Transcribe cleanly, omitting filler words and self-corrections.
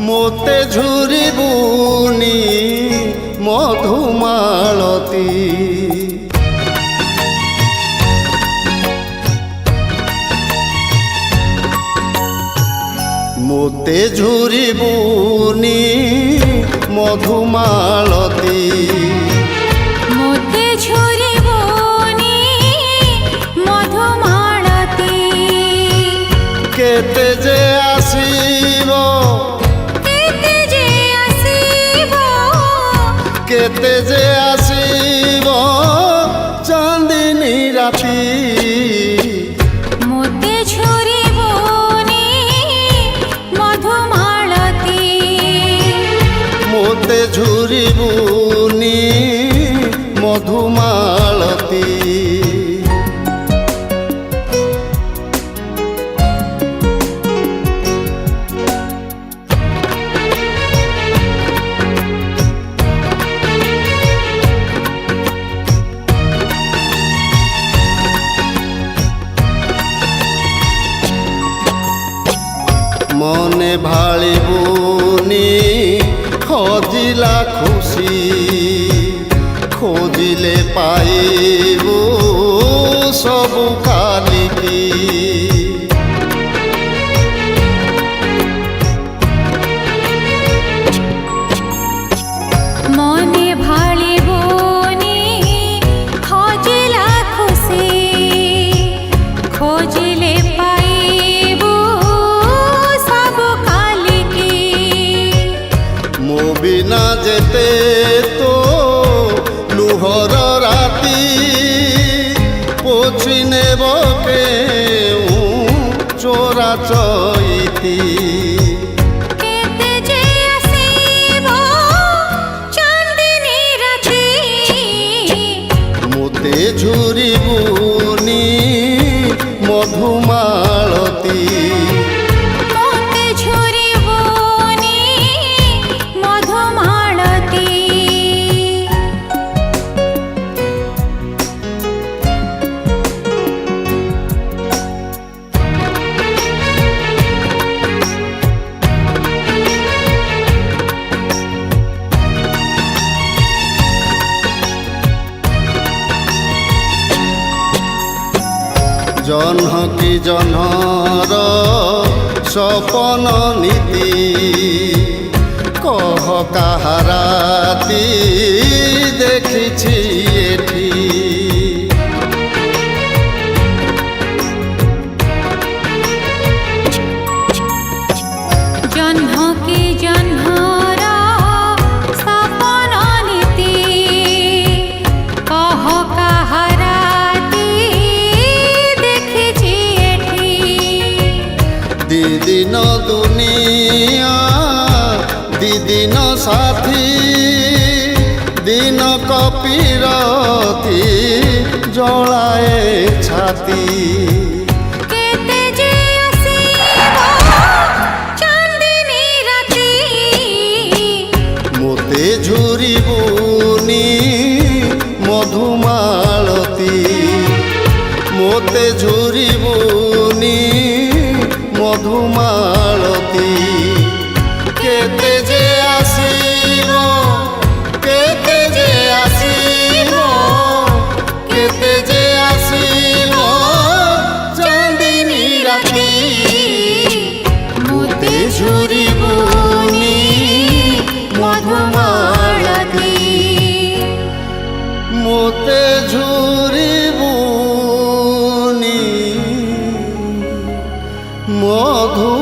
मोते झुरिबुनी मधुमालती मोते झुरिबुनी मधुमालती मोते झुरिबुनी मधुमालती केते जे आसीबो केते जे आसीबो चांदनी राती मोते झुरिबुनी मधुमालती मोते झुरिबुनी मधुमालती मने भालिबुनी खोजिला खुशी खोजिले पाइबु सबु कालिकी मने भालिबुनी खोजिला खुशी खोजिले पाइबु बिना जेते तो लुहर राती पोछि नेब चोरा चईती केते जे आसीबो चांदनी राती मोते झुरिबुनी मधुमालती जन्ह की जन्हर सपन नीति कह काहाराती देखिछि एठी जन्ह की जन्हर सपन नीति कह काहाराती दिन दुनिया दिन साथी दिन कपिरती जलाए छाती केते जे आसीबो चांदनी राती मोते झुरिबुनी मधुमालती मोते झुरिबुनी मधुमालती केते जे आसीबो केते जे आसीबो केते जे आसीबो चांदनी राती मोते झुरिबुनी मधुमालती मोते झुरिबुनी मधु